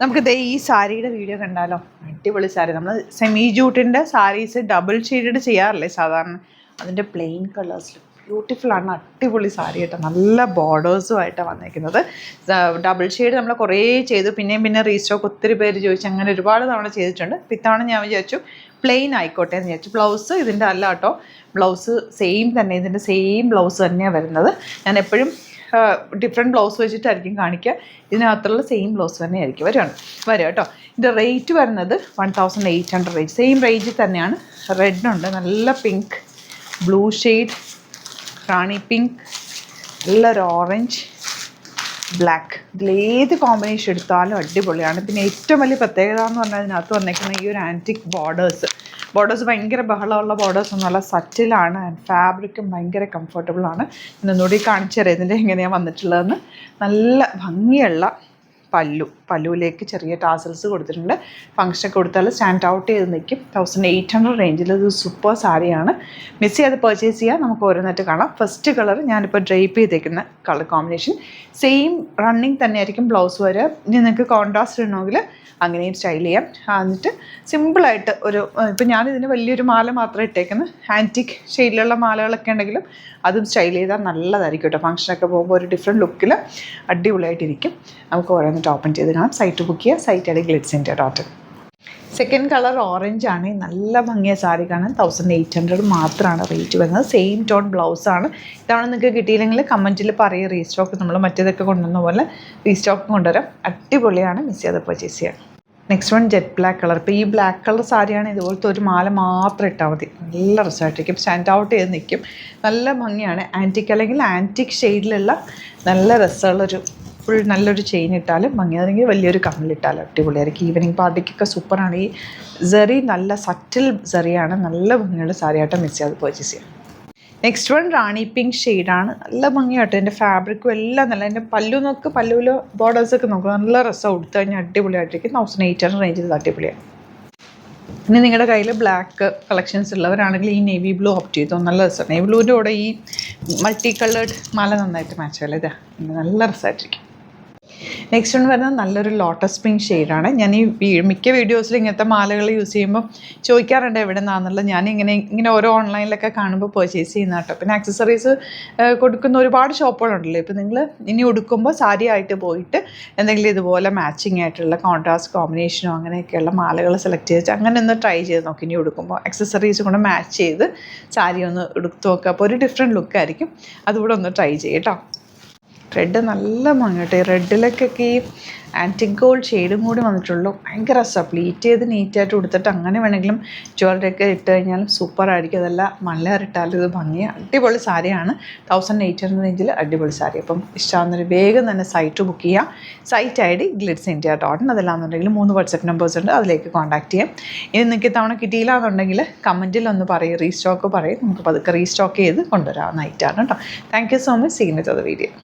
നമുക്ക് ദേ ഈ സാരിയുടെ വീഡിയോ കണ്ടാലോ. അടിപൊളി സാരി. നമ്മൾ സെമി ജൂട്ടിൻ്റെ സാരീസ് ഡബിൾ ഷെയ്ഡഡ് ചെയ്യാറില്ലേ സാധാരണ, അതിൻ്റെ പ്ലെയിൻ കളേഴ്സിൽ ബ്യൂട്ടിഫുൾ ആണ്. അടിപൊളി സാരി കേട്ടോ. നല്ല ബോർഡേഴ്സുമായിട്ടാണ് വന്നിരിക്കുന്നത്. ഡബിൾ ഷെയ്ഡ് നമ്മൾ കുറേ ചെയ്തു, പിന്നെ റീസ്റ്റോക്ക് ഒത്തിരി പേര് ചോദിച്ചു, അങ്ങനെ ഒരുപാട് തവണ ചെയ്തിട്ടുണ്ട്. ഇത്തവണ ഞാൻ വിചാരിച്ചു പ്ലെയിൻ ആയിക്കോട്ടെ എന്ന് വിചാരിച്ചു. ബ്ലൗസ് ഇതിൻ്റെ അല്ല കേട്ടോ, ബ്ലൗസ് സെയിം തന്നെ, ഇതിൻ്റെ സെയിം ബ്ലൗസ് തന്നെയാണ് വരുന്നത്. ഞാൻ എപ്പോഴും ഡിഫറെൻറ്റ് ബ്ലൗസ് വെച്ചിട്ടായിരിക്കും കാണിക്കുക. ഇതിനകത്തുള്ള സെയിം ബ്ലൗസ് തന്നെ ആയിരിക്കും വരിക കേട്ടോ. ഇതിൻ്റെ റേറ്റ് വരുന്നത് 1800 റേഞ്ച്, സെയിം റേഞ്ചിൽ തന്നെയാണ്. റെഡ് ഉണ്ട്, നല്ല പിങ്ക്, ബ്ലൂ ഷെയ്ഡ്, റാണി പിങ്ക്, നല്ലൊരു ഓറഞ്ച്, ബ്ലാക്ക്. ഇതിലേത് കോമ്പിനേഷൻ എടുത്താലും അടിപൊളിയാണ്. പിന്നെ ഏറ്റവും വലിയ പ്രത്യേകത എന്ന് പറഞ്ഞാൽ ഇതിനകത്ത് വന്നേക്കുന്ന ഈ ഒരു ആൻറ്റിക് ബോർഡേഴ്സ് ഭയങ്കര ബഹളമുള്ള ബോർഡേഴ്സ് ഒന്നുമല്ല, സറ്റിലാണ്. ആൻഡ് ഫാബ്രിക്കും ഭയങ്കര കംഫർട്ടബിളാണ്. ഇന്നൊന്നുകൂടി കാണിച്ചു തരാം ഇതിൻ്റെ എങ്ങനെയാണ് വന്നിട്ടുള്ളതെന്ന്. നല്ല ഭംഗിയുള്ള പല്ലുവിലേക്ക് ചെറിയ ടാസൽസ് കൊടുത്തിട്ടുണ്ട്. ഫംഗ്ഷനൊക്കെ കൊടുത്താൽ സ്റ്റാൻഡ് ഔട്ട് ചെയ്ത് നിൽക്കും. 1800 റേഞ്ചിൽ ഇത് സൂപ്പർ സാരിയാണ്. മിസ് ചെയ്ത് പർച്ചേസ് ചെയ്യാം. നമുക്ക് ഓരോന്നായിട്ട് കാണാം. ഫസ്റ്റ് കളർ ഞാനിപ്പോൾ ഡ്രൈപ്പ് ചെയ്തേക്കുന്ന കളർ കോമ്പിനേഷൻ സെയിം റണ്ണിങ് തന്നെ ആയിരിക്കും ബ്ലൗസ് വരെ. ഇനി നിങ്ങൾക്ക് കോൺട്രാസ്റ്റ് ഇടണമെങ്കിൽ അങ്ങനെയും സ്റ്റൈൽ ചെയ്യാം. എന്നിട്ട് സിമ്പിളായിട്ട് ഇപ്പം ഞാനിതിന് വലിയൊരു മാല മാത്രമേ ഇട്ടേക്കുന്നത്. ആൻറ്റിക് ഷെയ്ഡിലുള്ള മാലകളൊക്കെ ഉണ്ടെങ്കിലും അതും സ്റ്റൈൽ ചെയ്താൽ നല്ലതായിരിക്കും കേട്ടോ. ഫംഗ്ഷനൊക്കെ പോകുമ്പോൾ ഒരു ഡിഫറെൻറ്റ് ലുക്കിൽ അടിപൊളിയായിട്ടിരിക്കും. നമുക്ക് ഓരോന്നിട്ട് ഓപ്പൺ ചെയ്ത് കാണാം. സൈറ്റ് ബുക്ക് ചെയ്യുക. Site ID glitzs.in. Second colour orange ആണ്. നല്ല ഭംഗിയ സാരി കാണാൻ. 1800 മാത്രമാണ് റേറ്റ് വരുന്നത്. സെയിം ടോൺ ബ്ലൗസാണ്. ഇതാണ് നിങ്ങൾക്ക് കിട്ടിയില്ലെങ്കിൽ കമൻറ്റിൽ പറയുക. റീസ്റ്റോക്ക് നമ്മൾ മറ്റേതൊക്കെ കൊണ്ടുവന്ന പോലെ റീസ്റ്റോക്ക് കൊണ്ടുവരാം. അടിപൊളിയാണ്. മിസ് ചെയ്ത് പർച്ചേസ് ചെയ്യാം. Next one jet black colour. ഇപ്പോൾ ഈ ബ്ലാക്ക് കളർ സാരിയാണ് ഇതുപോലത്തെ ഒരു മാല മാത്രം ഇട്ടാൽ മതി. നല്ല റിസൾട്ടിരിക്കും. സ്റ്റാൻഡ് ഔട്ട് ചെയ്ത് നിൽക്കും. നല്ല ഭംഗിയാണ്. ആൻറ്റിക് അല്ലെങ്കിൽ ആൻറ്റിക് ഷെയ്ഡിലുള്ള നല്ല രസമുള്ളൊരു ഫുൾ നല്ലൊരു ചെയിൻ ഇട്ടാലും ഭംഗി, അല്ലെങ്കിൽ വലിയൊരു കമ്മലിട്ടാലും അടിപൊളിയായിരിക്കും. ഈവനിങ് പാർട്ടിക്കൊക്കെ സൂപ്പറാണ്. ഈ സെറി നല്ല സറ്റിൽ സെറിയാണ്. നല്ല ഭംഗിയുള്ള സാരിയായിട്ട് മിസ് ചെയ്യാതെ പർച്ചേസ് ചെയ്യാം. നെക്സ്റ്റ് വൺ റാണി പിങ്ക് ഷെയ്ഡാണ്. നല്ല ഭംഗിയായിട്ട് എൻ്റെ ഫാബ്രിക്കും എല്ലാം നല്ല. എൻ്റെ പല്ലുവിലോ ബോർഡേഴ്സൊക്കെ നോക്കുക. നല്ല രസം ഉടുത്തു കഴിഞ്ഞാൽ അടിപൊളിയായിട്ടിരിക്കും. 1800 റേഞ്ചിൽ അടിപൊളിയാണ്. ഇനി നിങ്ങളുടെ കയ്യിൽ ബ്ലാക്ക് കളക്ഷൻസ് ഉള്ളവരാണെങ്കിൽ ഈ നേവി ബ്ലൂ ഓപ്റ്റ് ചെയ്തോ. നല്ല രസമാണ്. നേവി ബ്ലൂവിൻ്റെ കൂടെ ഈ മൾട്ടി കളേർഡ് മാല നന്നായിട്ട് മാച്ച് ആവില്ല. ഇതാ നല്ല രസമായിട്ടിരിക്കും. നെക്സ്റ്റ് വൺ വരുന്നത് നല്ലൊരു ലോട്ടസ് പിങ്ക് ഷെയ്ഡാണ്. ഞാൻ ഈ മിക്ക വീഡിയോസിൽ ഇങ്ങനത്തെ മാലകൾ യൂസ് ചെയ്യുമ്പോൾ ചോദിക്കാറുണ്ട് എവിടെ നിന്നാണെന്നുള്ളത്. ഞാൻ ഇങ്ങനെ ഓരോ ഓൺലൈനിലൊക്കെ കാണുമ്പോൾ പർച്ചേസ് ചെയ്യുന്ന കേട്ടോ. പിന്നെ ആക്സസറീസ് കൊടുക്കുന്ന ഒരുപാട് ഷോപ്പുകളുണ്ടല്ലോ. ഇപ്പോൾ നിങ്ങൾ ഇനി ഉടുക്കുമ്പോൾ സാരി ആയിട്ട് പോയിട്ട് എന്തെങ്കിലും ഇതുപോലെ മാച്ചിങ് ആയിട്ടുള്ള കോൺട്രാസ്റ്റ് കോമ്പിനേഷനോ അങ്ങനെയൊക്കെയുള്ള മാലകൾ സെലക്ട് ചെയ്ത് അങ്ങനെ ഒന്ന് ട്രൈ ചെയ്ത് നോക്കി. ഇനി ഉടുക്കുമ്പോൾ ആക്സസറീസ് കൊണ്ട് മാച്ച് ചെയ്ത് സാരി ഒന്ന് എടുത്ത് നോക്കുക. അപ്പോൾ ഒരു ഡിഫറെൻറ്റ് ലുക്കായിരിക്കും. അതുകൂടെ ഒന്ന് ട്രൈ ചെയ്യും കേട്ടോ. റെഡ് നല്ല ഭംഗിയായിട്ട്. റെഡിലൊക്കെ ഈ ആൻറ്റിക് ഗോൾഡ് ഷെയ്ഡും കൂടി വന്നിട്ടുള്ളൂ. ഭയങ്കര രസമാണ്. പ്ലീറ്റ് ചെയ്ത് നീറ്റായിട്ട് കൊടുത്തിട്ട് അങ്ങനെ വേണമെങ്കിലും ജ്വല്ലറിയൊക്കെ ഇട്ട് കഴിഞ്ഞാലും സൂപ്പറായിരിക്കും. അതല്ല മലയിട്ടാലും ഇത് ഭംഗിയാണ്. അടിപൊളി സാരിയാണ്. 1800 റേഞ്ചിൽ അടിപൊളി സാരി. അപ്പം ഇഷ്ടമാകുന്നൊരു വേഗം തന്നെ സൈറ്റ് ബുക്ക് ചെയ്യാം. Site ID glitzs.in. അതല്ലാന്നുണ്ടെങ്കിൽ 3 വാട്സപ്പ് നമ്പേഴ്സ് ഉണ്ട്, അതിലേക്ക് കോൺടാക്ട് ചെയ്യാം. ഇനി നിങ്ങൾക്ക് തവണ കിട്ടിയില്ല എന്നുണ്ടെങ്കിൽ കമൻറ്റിൽ ഒന്ന് പറയും, റീസ്റ്റോക്ക് പറയും. നമുക്ക് പതുക്കെ റീസ്റ്റോക്ക് ചെയ്ത് കൊണ്ടുവരാവുന്ന ഐറ്റമാണ് കേട്ടോ. Thank you so much. See you in the video.